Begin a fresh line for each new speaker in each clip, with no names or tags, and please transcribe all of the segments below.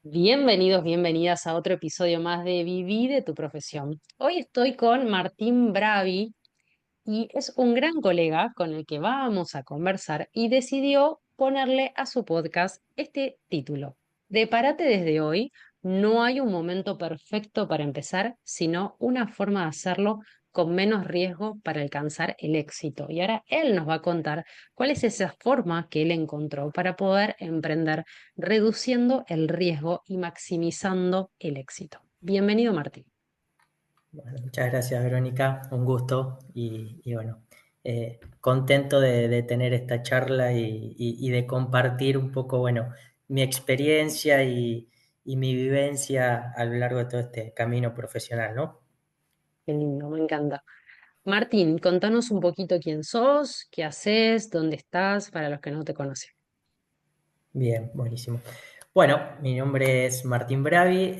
Bienvenidos, bienvenidas a otro episodio más de Viví de tu profesión. Hoy estoy con Martín Bravi y es un gran colega con el que vamos a conversar y decidió ponerle a su podcast este título. Prepárate desde hoy, no hay un momento perfecto para empezar, sino una forma de hacerlo con menos riesgo para alcanzar el éxito. Y ahora él nos va a contar cuál es esa forma que él encontró para poder emprender, reduciendo el riesgo y maximizando el éxito. Bienvenido, Martín.
Bueno, muchas gracias, Verónica. Un gusto y bueno, contento de tener esta charla y de compartir un poco, bueno, mi experiencia y mi vivencia a lo largo de todo este camino profesional, ¿no?
Qué lindo, me encanta. Martín, contanos un poquito quién sos, qué haces, dónde estás, para los que no te conocen.
Bien, buenísimo. Bueno, mi nombre es Martín Bravi,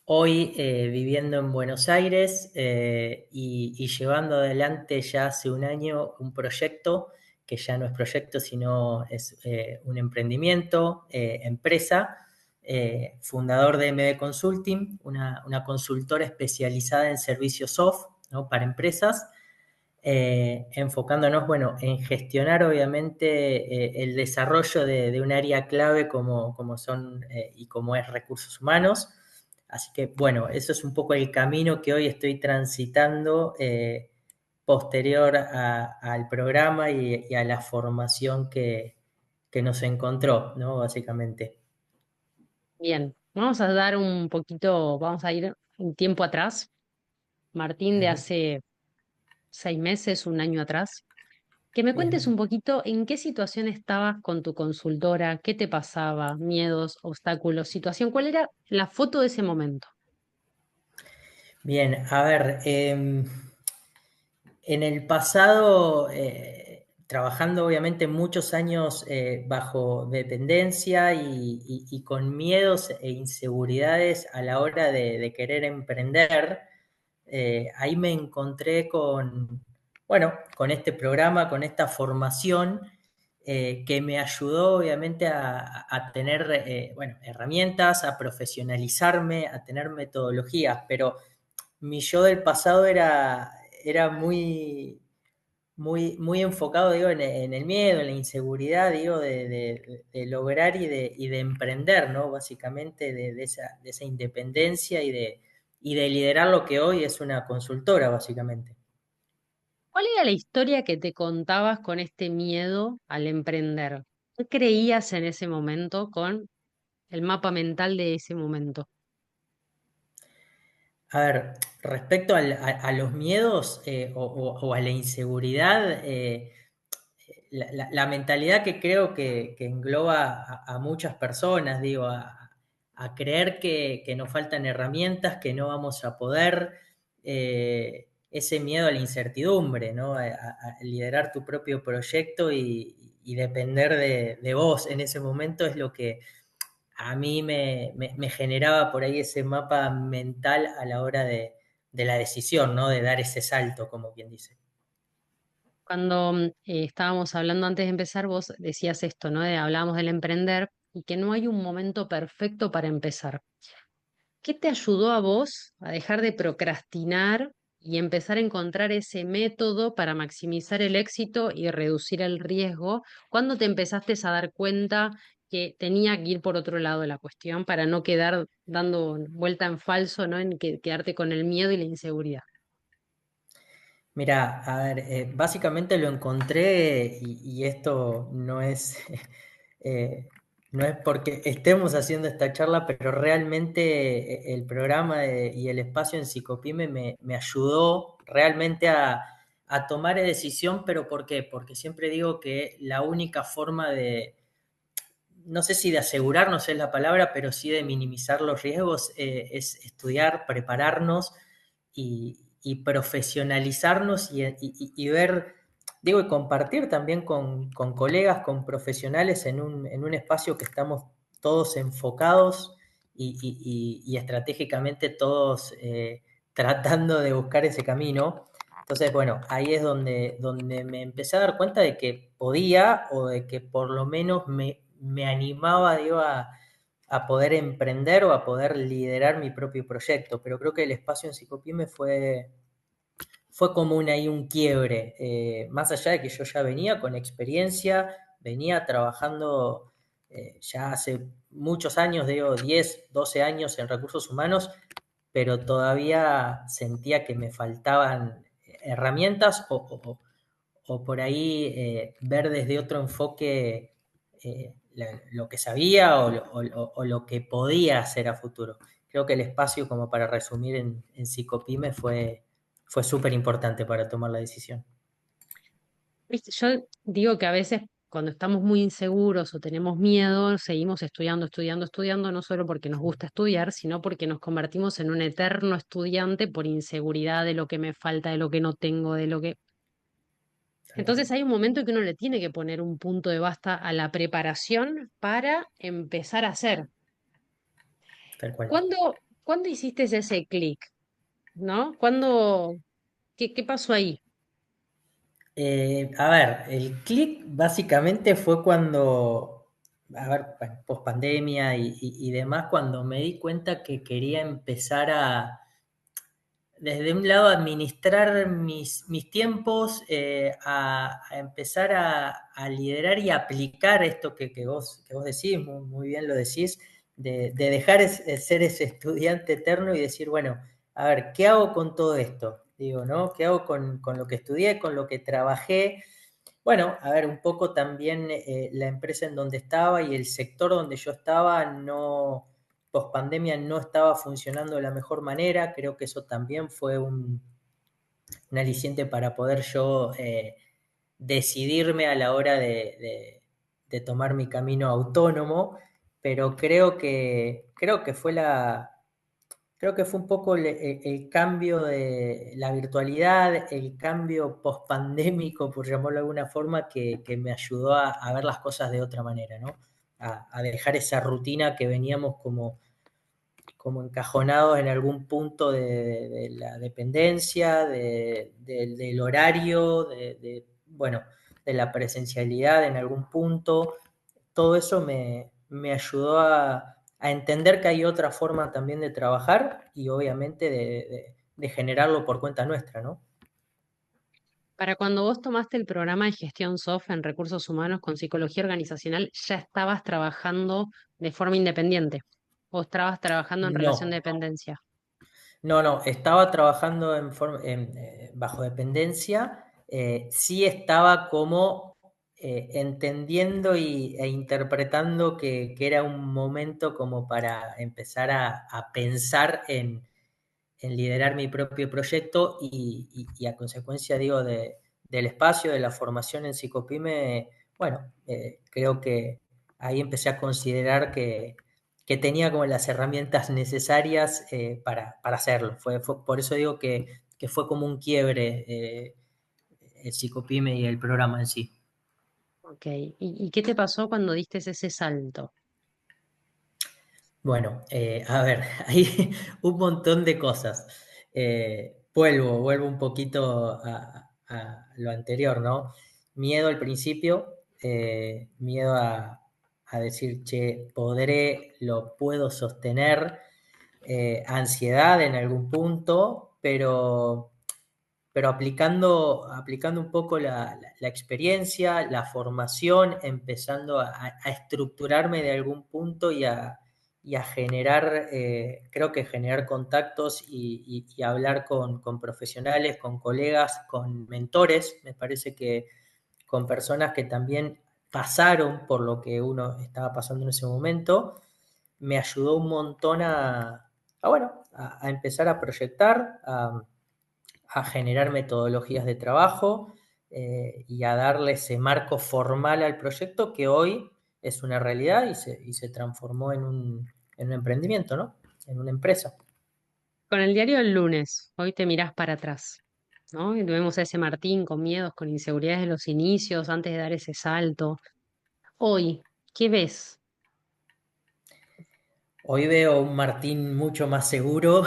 hoy viviendo en Buenos Aires y llevando adelante ya hace un año un proyecto que ya no es proyecto, sino es un emprendimiento, empresa, fundador de MB Consulting, una consultora especializada en servicios soft, ¿no? Para empresas, enfocándonos, bueno, en gestionar obviamente el desarrollo de un área clave como son y como es recursos humanos. Así que, bueno, eso es un poco el camino que hoy estoy transitando posterior al programa y a la formación que nos encontró, ¿no? Básicamente.
Bien, vamos a dar un poquito, vamos a ir un tiempo atrás. Martín de
Ujú.
hace 6 meses, un año atrás. Que me cuentes
Bien.
un poquito en qué situación estabas con tu consultora, qué te pasaba, miedos, obstáculos, situación, cuál era la foto de ese momento.
Bien, a ver, en el pasado, trabajando obviamente muchos años bajo dependencia y con miedos e inseguridades a la hora de querer emprender, ahí me encontré con, bueno, con este programa, con esta formación que me ayudó obviamente a tener, bueno, herramientas, a profesionalizarme, a tener metodologías, pero mi yo del pasado era muy enfocado, digo, en el miedo, en la inseguridad, digo, de lograr y de emprender, ¿no? Básicamente de esa independencia y de liderar lo que hoy es una consultora, básicamente.
¿Cuál era la historia que te contabas con este miedo al emprender? ¿Qué creías en ese momento con el mapa mental de ese momento?
A ver, respecto a los miedos o a la inseguridad, la mentalidad que creo que engloba a muchas personas, digo, a creer que nos faltan herramientas, que no vamos a poder, ese miedo a la incertidumbre, ¿no? A liderar tu propio proyecto y depender de vos en ese momento es lo que a mí me generaba por ahí ese mapa mental a la hora de la decisión, ¿no? De dar ese salto, como quien dice.
Cuando estábamos hablando antes de empezar, vos decías esto, ¿no? Hablábamos del emprender y que no hay un momento perfecto para empezar. ¿Qué te ayudó a vos a dejar de procrastinar y empezar a encontrar ese método para maximizar el éxito y reducir el riesgo? ¿Cuándo te empezaste a dar cuenta que tenía que ir por otro lado de la cuestión para no quedar dando vuelta en falso, ¿no? En quedarte con el miedo y la inseguridad.
Mira, a ver, básicamente lo encontré y esto eh, no es porque estemos haciendo esta charla, pero realmente el programa y el espacio en Psicopyme me ayudó realmente a tomar decisión, pero ¿por qué? Porque siempre digo que la única forma no sé si de asegurarnos es la palabra, pero sí de minimizar los riesgos, es estudiar, prepararnos y profesionalizarnos y ver, digo, y compartir también con colegas, con profesionales en un espacio que estamos todos enfocados y estratégicamente todos tratando de buscar ese camino. Entonces, bueno, ahí es donde me empecé a dar cuenta de que podía o de que por lo menos me animaba, digo, a poder emprender o a poder liderar mi propio proyecto, pero creo que el espacio en Psicopyme fue como ahí un quiebre, más allá de que yo ya venía con experiencia, venía trabajando ya hace muchos años, digo 10, 12 años en recursos humanos, pero todavía sentía que me faltaban herramientas o por ahí ver desde otro enfoque lo que sabía o lo que podía hacer a futuro. Creo que el espacio, como para resumir en Psicopyme, fue súper importante para tomar la decisión.
Viste, yo digo que a veces cuando estamos muy inseguros o tenemos miedo, seguimos estudiando, estudiando, estudiando, no solo porque nos gusta estudiar, sino porque nos convertimos en un eterno estudiante por inseguridad de lo que me falta, de lo que no tengo, de lo que...
Tal cual.
Entonces hay un momento que uno le tiene que poner un punto de basta a la preparación para empezar a hacer.
Tal cual.
¿Cuándo hiciste ese clic? ¿No? ¿Cuándo, qué pasó ahí?
A ver, el clic básicamente fue cuando, a ver, bueno, post pandemia y demás, cuando me di cuenta que quería empezar desde un lado, administrar mis tiempos, a empezar a liderar y aplicar esto que vos decís, muy, muy bien lo decís, de dejar ser ese estudiante eterno y decir, bueno, a ver, ¿qué hago con todo esto? Digo, ¿no? ¿Qué hago con lo que estudié, con lo que trabajé? Bueno, a ver, un poco también la empresa en donde estaba y el sector donde yo estaba no, post pandemia no estaba funcionando de la mejor manera. Creo que eso también fue un aliciente para poder yo decidirme a la hora de tomar mi camino autónomo, pero creo que fue un poco el cambio de la virtualidad, el cambio post-pandémico, por llamarlo de alguna forma, que me ayudó a ver las cosas de otra manera, ¿no? A dejar esa rutina que veníamos como encajonados en algún punto de la dependencia, del horario, bueno, de la presencialidad en algún punto. Todo eso me ayudó a entender que hay otra forma también de trabajar y obviamente de generarlo por cuenta nuestra, ¿no?
Para cuando vos tomaste el programa de gestión SOF en recursos humanos con psicología organizacional, ¿ya estabas trabajando de forma independiente o estabas trabajando en relación de
No,
dependencia?
no, estaba trabajando bajo dependencia, sí estaba como entendiendo e interpretando que era un momento como para empezar a pensar en liderar mi propio proyecto y a consecuencia, digo, del espacio, de la formación en Psicopyme, bueno, creo que ahí empecé a considerar que tenía como las herramientas necesarias para hacerlo. Por eso digo que fue como un quiebre el Psicopyme y el programa en sí.
Ok. ¿Y qué te pasó cuando diste ese salto?
Bueno, a ver, hay un montón de cosas. Vuelvo un poquito a lo anterior, ¿no? Miedo al principio, miedo a decir, che, podré, lo puedo sostener, ansiedad en algún punto, pero aplicando un poco la experiencia, la formación, empezando a estructurarme de algún punto y a generar, creo que generar contactos y hablar con profesionales, con colegas, con mentores, me parece que con personas que también pasaron por lo que uno estaba pasando en ese momento, me ayudó un montón bueno, a empezar a proyectar, a generar metodologías de trabajo y a darle ese marco formal al proyecto que hoy es una realidad y se transformó en un emprendimiento, ¿no? En una empresa.
Con el diario del lunes, hoy te mirás para atrás, ¿no? Y vemos a ese Martín con miedos, con inseguridades de los inicios, antes de dar ese salto. Hoy, ¿qué ves?
Hoy veo un Martín mucho más seguro,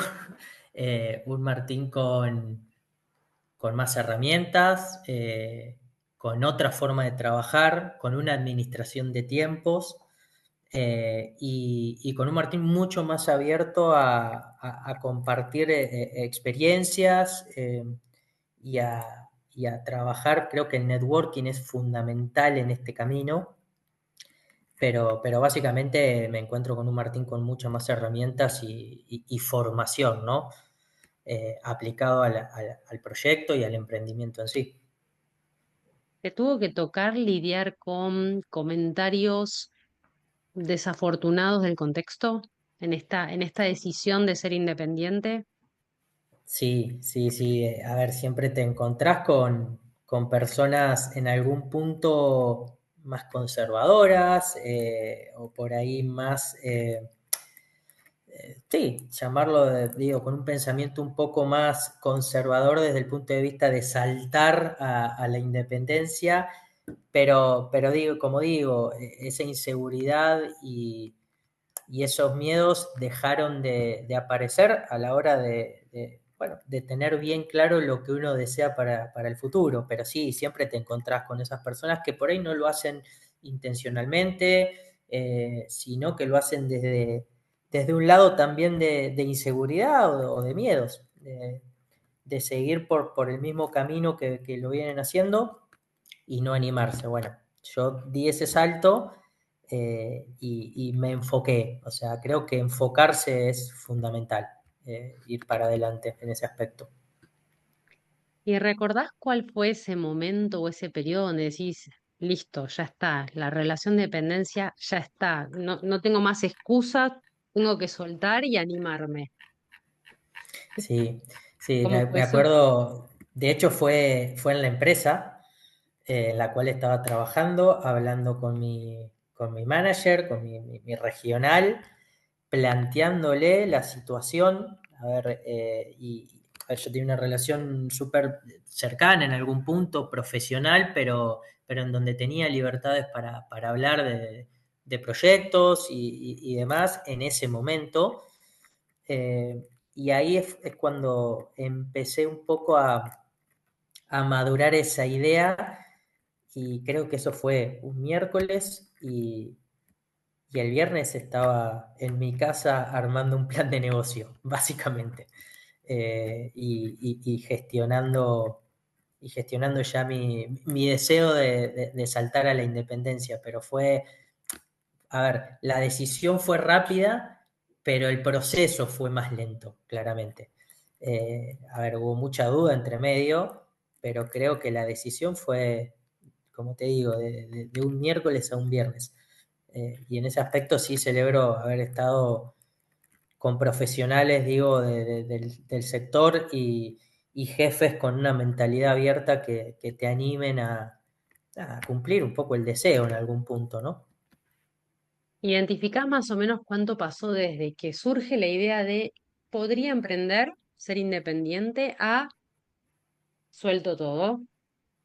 un Martín con más herramientas, con otra forma de trabajar, con una administración de tiempos, y con un Martín mucho más abierto a compartir experiencias y a trabajar. Creo que el networking es fundamental en este camino, pero básicamente me encuentro con un Martín con muchas más herramientas y formación, ¿no? Aplicado al proyecto y al emprendimiento en sí.
¿Te tuvo que tocar lidiar con comentarios desafortunados del contexto en esta decisión de ser independiente?
Sí, sí, sí. A ver, siempre te encontrás con personas en algún punto más conservadoras o por ahí más, sí, llamarlo, digo, con un pensamiento un poco más conservador desde el punto de vista de saltar a la independencia, pero digo, como digo, esa inseguridad y esos miedos dejaron de aparecer a la hora bueno, de tener bien claro lo que uno desea para el futuro. Pero sí, siempre te encontrás con esas personas que por ahí no lo hacen intencionalmente, sino que lo hacen desde un lado también de inseguridad o de miedos, de seguir por el mismo camino que lo vienen haciendo y no animarse. Bueno, yo di ese salto y me enfoqué. O sea, creo que enfocarse es fundamental, ir para adelante en ese aspecto.
¿Y recordás cuál fue ese momento o ese periodo donde decís, listo, ya está, la relación de dependencia ya está, no tengo más excusas, tengo que soltar y animarme?
Sí, sí,
¿Cómo fue
me
eso?
acuerdo, de hecho fue en la empresa en la cual estaba trabajando, hablando con mi manager, con mi regional, planteándole la situación, a ver, a ver, yo tenía una relación súper cercana en algún punto, profesional, pero en donde tenía libertades para hablar de proyectos y demás en ese momento. Y ahí es cuando empecé un poco a madurar esa idea y creo que eso fue un miércoles y el viernes estaba en mi casa armando un plan de negocio, básicamente, y gestionando ya mi deseo de saltar a la independencia, pero fue, a ver, la decisión fue rápida, pero el proceso fue más lento, claramente. A ver, hubo mucha duda entre medio, pero creo que la decisión fue, como te digo, de un miércoles a un viernes. Y en ese aspecto sí celebro haber estado con profesionales, digo, del sector y jefes con una mentalidad abierta que te animen a cumplir un poco el deseo en algún punto, ¿no?
¿Identificás más o menos cuánto pasó desde que surge la idea de podría emprender, ser independiente, a suelto todo,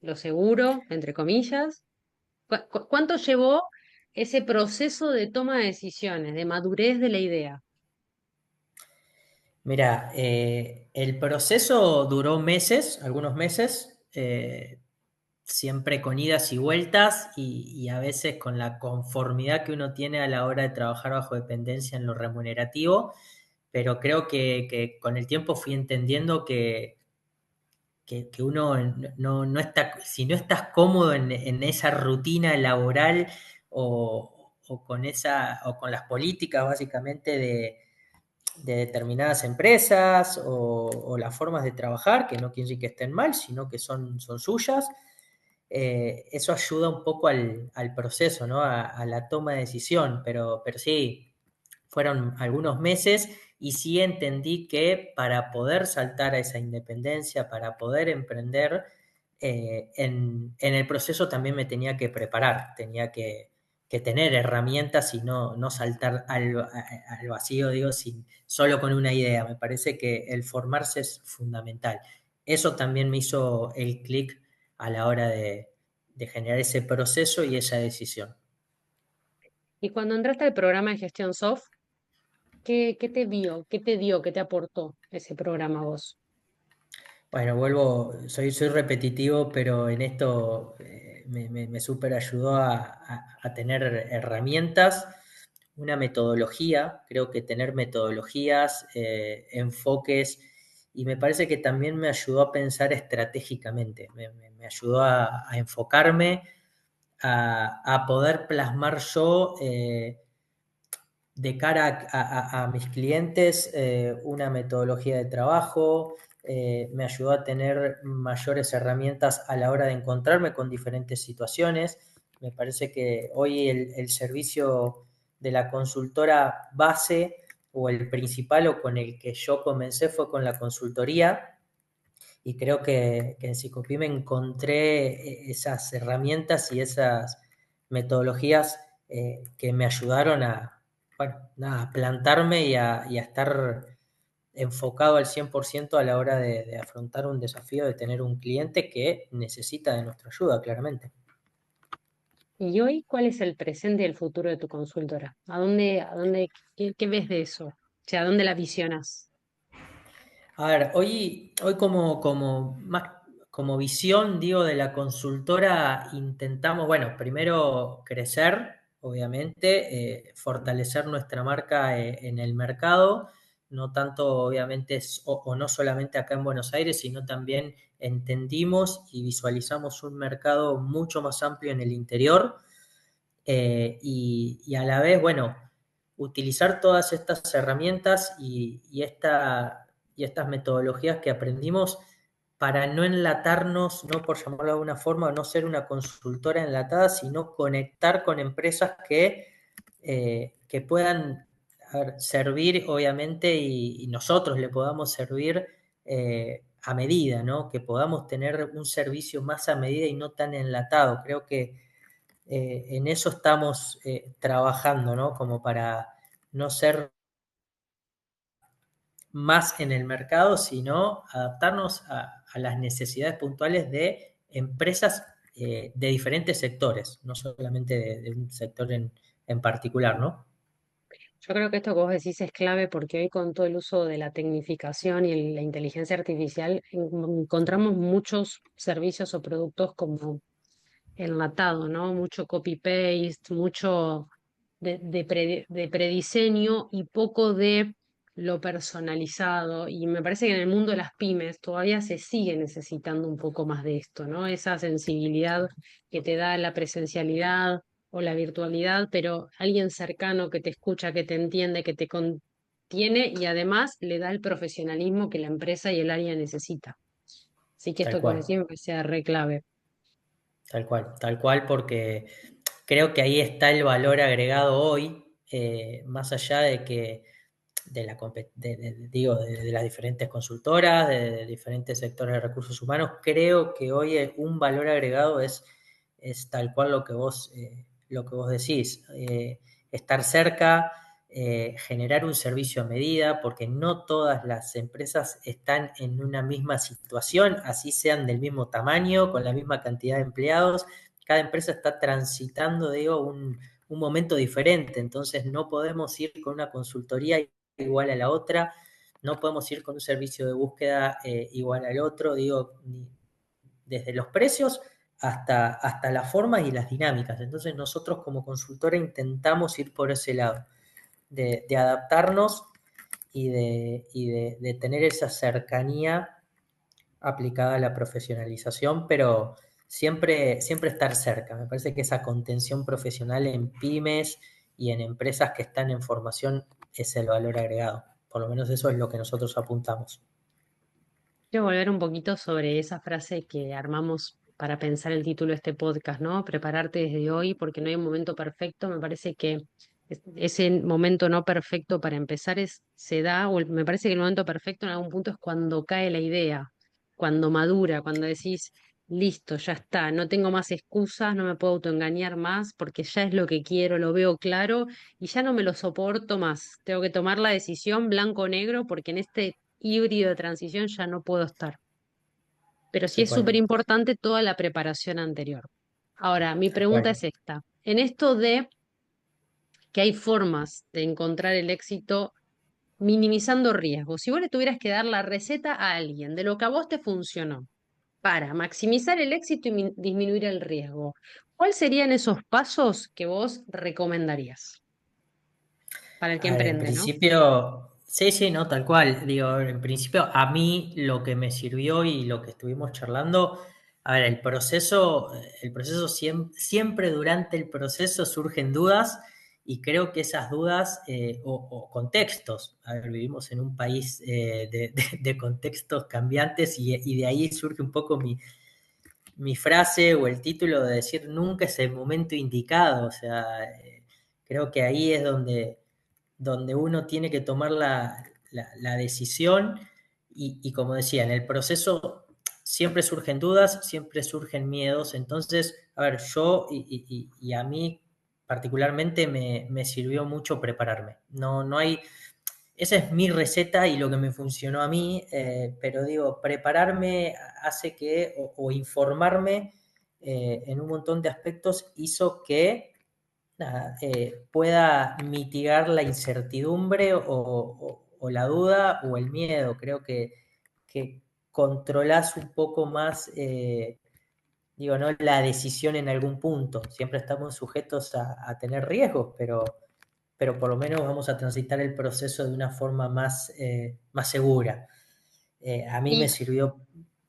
lo seguro, entre comillas? ¿Cuánto llevó ese proceso de toma de decisiones, de madurez de la idea?
Mira, el proceso duró meses, algunos meses, siempre con idas y vueltas y a veces con la conformidad que uno tiene a la hora de trabajar bajo dependencia en lo remunerativo, pero creo que con el tiempo fui entendiendo que uno no está, si no estás cómodo en esa rutina laboral o con o con las políticas básicamente de determinadas empresas o las formas de trabajar, que no quiere decir que estén mal, sino que son suyas, eso ayuda un poco al proceso, ¿no? A la toma de decisión, pero sí, fueron algunos meses y sí entendí que para poder saltar a esa independencia, para poder emprender, en el proceso también me tenía que preparar, tenía que tener herramientas y no saltar al vacío, digo, solo con una idea. Me parece que el formarse es fundamental. Eso también me hizo el clic a la hora de generar ese proceso y esa decisión.
Y cuando entraste al programa de gestión soft, ¿qué te vio? ¿Qué te dio? ¿Qué te aportó ese programa a vos?
Bueno, vuelvo, soy repetitivo, pero en esto me súper ayudó a tener herramientas. una metodología, creo que tener metodologías, enfoques, y me parece que también me ayudó a pensar estratégicamente, me ayudó a enfocarme, a poder plasmar yo de cara a mis clientes una metodología de trabajo, me ayudó a tener mayores herramientas a la hora de encontrarme con diferentes situaciones. Me parece que hoy el servicio de la consultora base o el principal o con el que yo comencé fue con la consultoría, y creo que en Psicopime encontré esas herramientas y esas metodologías que me ayudaron a, bueno, nada, a plantarme y a estar enfocado al 100% a la hora de afrontar un desafío, de tener un cliente que necesita de nuestra ayuda, claramente.
¿Y hoy cuál es el presente y el futuro de tu consultora? ¿Qué ves de eso? O sea, ¿a dónde la visionas?
A ver, hoy como visión, digo, de la consultora, intentamos, bueno, primero crecer, obviamente, fortalecer nuestra marca en el mercado, no tanto, obviamente, o no solamente acá en Buenos Aires, sino también entendimos y visualizamos un mercado mucho más amplio en el interior, y a la vez, bueno, utilizar todas estas herramientas y estas metodologías que aprendimos para no enlatarnos, no por llamarlo de alguna forma, no ser una consultora enlatada, sino conectar con empresas que puedan, a ver, servir, obviamente, y nosotros le podamos servir a medida, ¿no? Que podamos tener un servicio más a medida y no tan enlatado. Creo que en eso estamos trabajando, ¿no? Como para no ser más en el mercado, sino adaptarnos a las necesidades puntuales de empresas de diferentes sectores, no solamente de un sector en particular, ¿no?
Yo creo que esto que vos decís es clave porque hoy con todo el uso de la tecnificación y la inteligencia artificial encontramos muchos servicios o productos como enlatado, ¿no? Mucho copy-paste, mucho de prediseño y poco de lo personalizado. Y me parece que en el mundo de las pymes todavía se sigue necesitando un poco más de esto, ¿no? Esa sensibilidad que te da la presencialidad o la virtualidad, pero alguien cercano que te escucha, que te entiende, que te contiene y además le da el profesionalismo que la empresa y el área necesita. Así que
Tal
esto que vos
cual,
decís me parece re clave.
tal cual, porque creo que ahí está el valor agregado hoy, más allá de que de, la, digo, de las diferentes consultoras, de diferentes sectores de recursos humanos, creo que hoy un valor agregado es tal cual lo que vos decís, estar cerca, generar un servicio a medida, porque no todas las empresas están en una misma situación, así sean del mismo tamaño, con la misma cantidad de empleados, cada empresa está transitando, digo, un momento diferente, entonces no podemos ir con una consultoría igual a la otra, no podemos ir con un servicio de búsqueda igual al otro, digo, desde los precios hasta las formas y las dinámicas. Entonces nosotros como consultora intentamos ir por ese lado, de adaptarnos y de tener esa cercanía aplicada a la profesionalización, pero siempre estar cerca. Me parece que esa contención profesional en pymes y en empresas que están en formación es el valor agregado. Por lo menos eso es lo que nosotros apuntamos.
Quiero volver un poquito sobre esa frase que armamos para pensar el título de este podcast, ¿no? Prepararte desde hoy porque no hay un momento perfecto. Me parece que ese momento no perfecto para empezar se da, me parece que el momento perfecto en algún punto es cuando cae la idea, cuando madura, cuando decís, listo, ya está, no tengo más excusas, no me puedo autoengañar más porque ya es lo que quiero, lo veo claro y ya no me lo soporto más. Tengo que tomar la decisión blanco o negro porque en este híbrido de transición ya no puedo estar. Pero sí
Tal
es súper
cual,
importante toda la preparación anterior. Ahora, mi
tal
pregunta
cual.
es esta. En esto de que hay formas de encontrar el éxito minimizando riesgos, si vos le tuvieras que dar la receta a alguien de lo que a vos te funcionó para maximizar el éxito y disminuir el riesgo, ¿cuáles serían esos pasos que vos recomendarías? para el que
A ver, en
emprende, ¿no?
principio, sí, sí, no, tal cual. Digo, en principio, a mí lo que me sirvió y lo que estuvimos charlando, a ver, el proceso siempre durante el proceso surgen dudas y creo que esas dudas o contextos, a ver, vivimos en un país de contextos cambiantes y de ahí surge un poco mi frase o el título de decir nunca es el momento indicado, o sea, creo que ahí es donde uno tiene que tomar la decisión y como decía, en el proceso siempre surgen dudas, siempre surgen miedos, entonces, a ver, yo y a mí particularmente me sirvió mucho prepararme, no hay, esa es mi receta y lo que me funcionó a mí, pero digo, prepararme hace que, o informarme en un montón de aspectos hizo que nada, pueda mitigar la incertidumbre o la duda o el miedo. Creo que controlás un poco más, digo, ¿no? La decisión en algún punto. Siempre estamos sujetos a tener riesgos, pero por lo menos vamos a transitar el proceso de una forma más segura. A mí me
Y
sirvió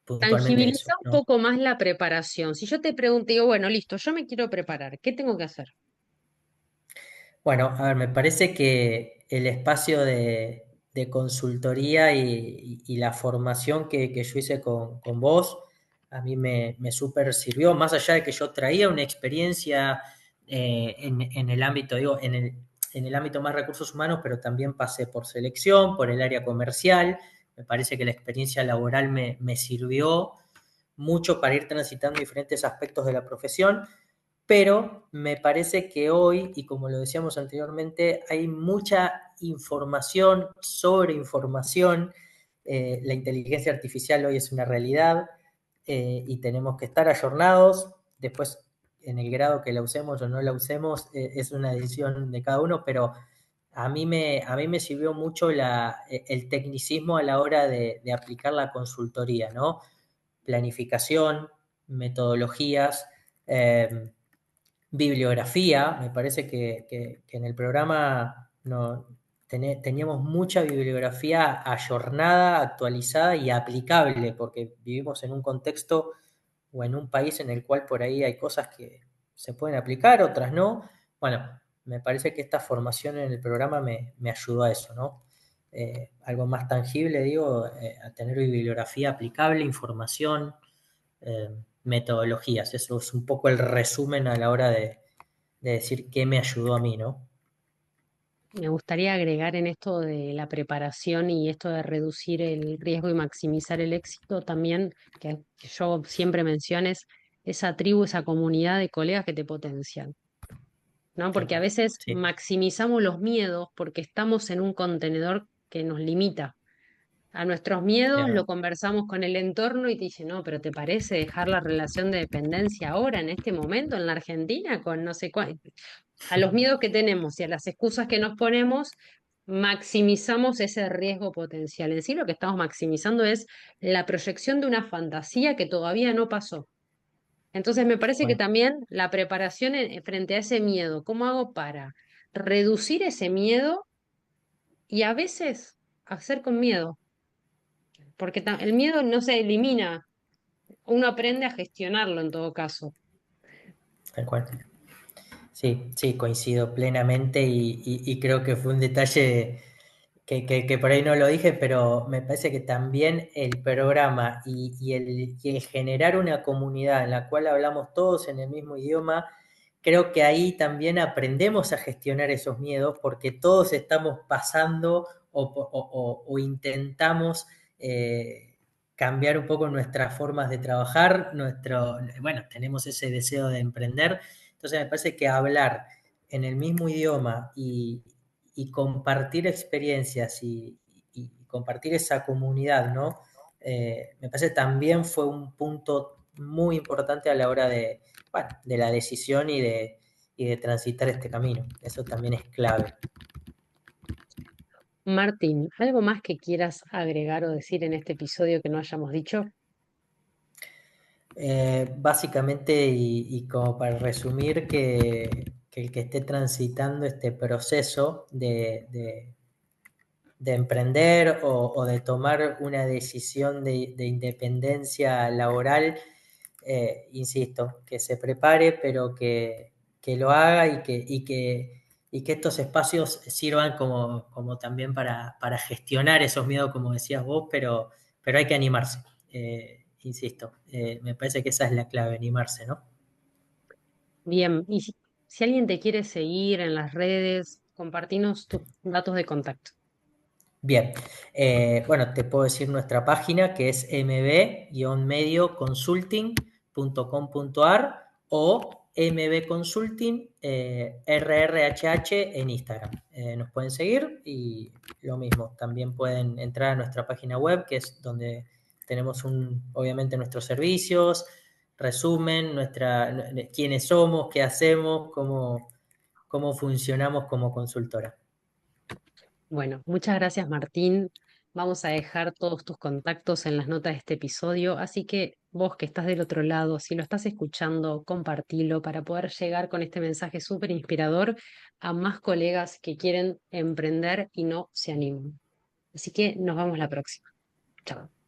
puntualmente
tangibiliza
eso,
un
¿no?
poco más la preparación. Si yo te pregunto, digo, bueno, listo, yo me quiero preparar, ¿qué tengo que hacer?
Bueno, a ver, me parece que el espacio de consultoría y la formación que yo hice con vos, a mí me súper sirvió, más allá de que yo traía una experiencia en el ámbito, digo, en el ámbito más recursos humanos, pero también pasé por selección, por el área comercial, me parece que la experiencia laboral me sirvió mucho para ir transitando diferentes aspectos de la profesión, pero me parece que hoy, y como lo decíamos anteriormente, hay mucha información sobre información. La inteligencia artificial hoy es una realidad y tenemos que estar ayornados. Después, en el grado que la usemos o no la usemos, es una decisión de cada uno, pero a mí me sirvió mucho el tecnicismo a la hora de aplicar la consultoría, ¿no? Planificación, metodologías. Bibliografía, me parece que en el programa no, teníamos mucha bibliografía ayornada, actualizada y aplicable, porque vivimos en un contexto o en un país en el cual por ahí hay cosas que se pueden aplicar, otras no. Bueno, me parece que esta formación en el programa me ayudó a eso, ¿no? Algo más tangible, digo, a tener bibliografía aplicable, información, metodologías. Eso es un poco el resumen a la hora de decir qué me ayudó a mí, ¿no?
Me gustaría agregar en esto de la preparación y esto de reducir el riesgo y maximizar el éxito también, que yo siempre menciones, esa tribu, esa comunidad de colegas que te potencian, ¿no?
Tal
Porque a
cual.
veces
Sí,
maximizamos los miedos porque estamos en un contenedor que nos limita. A nuestros miedos
ya,
lo conversamos con el entorno y te dice, no, pero ¿te parece dejar la relación de dependencia ahora, en este momento, en la Argentina, con no sé cuál? A los miedos que tenemos y a las excusas que nos ponemos, maximizamos ese riesgo potencial. En sí, lo que estamos maximizando es la proyección de una fantasía que todavía no pasó. Entonces, me
tal
parece que
cual.
también la preparación frente a ese miedo, ¿cómo hago para reducir ese miedo y a veces hacer con miedo? Porque el miedo no se elimina, uno aprende a gestionarlo en todo caso.
Tal cual. Sí, sí, coincido plenamente y creo que fue un detalle que por ahí no lo dije, pero me parece que también el programa y el generar una comunidad en la cual hablamos todos en el mismo idioma, creo que ahí también aprendemos a gestionar esos miedos porque todos estamos pasando o intentamos cambiar un poco nuestras formas de trabajar, bueno, tenemos ese deseo de emprender, entonces me parece que hablar en el mismo idioma y compartir experiencias y compartir esa comunidad, ¿no? Me parece también fue un punto muy importante a la hora bueno, de la decisión y de transitar este camino. Eso también es clave.
Martín, ¿algo más que quieras agregar o decir en este episodio que no hayamos dicho?
Básicamente, y como para resumir, que que el que esté transitando este proceso de emprender o de tomar una decisión de independencia laboral, insisto, que se prepare, pero que lo haga y que estos espacios sirvan como también para gestionar esos miedos, como decías vos, pero hay que animarse. Insisto, me parece que esa es la clave, animarse, ¿no?
Bien, y si alguien te quiere seguir en las redes, compartinos tus datos de contacto.
Bien, bueno, te puedo decir nuestra página que es mb-medioconsulting.com.ar o mbconsulting rrhh en Instagram. Nos pueden seguir y lo mismo, también pueden entrar a nuestra página web que es donde tenemos obviamente nuestros servicios, resumen, quiénes somos, qué hacemos, cómo funcionamos como consultora.
Bueno, muchas gracias, Martín. Vamos a dejar todos tus contactos en las notas de este episodio, así que vos que estás del otro lado, si lo estás escuchando, compartilo para poder llegar con este mensaje súper inspirador a más colegas que quieren emprender y no se animan. Así que nos vemos la próxima. Chao.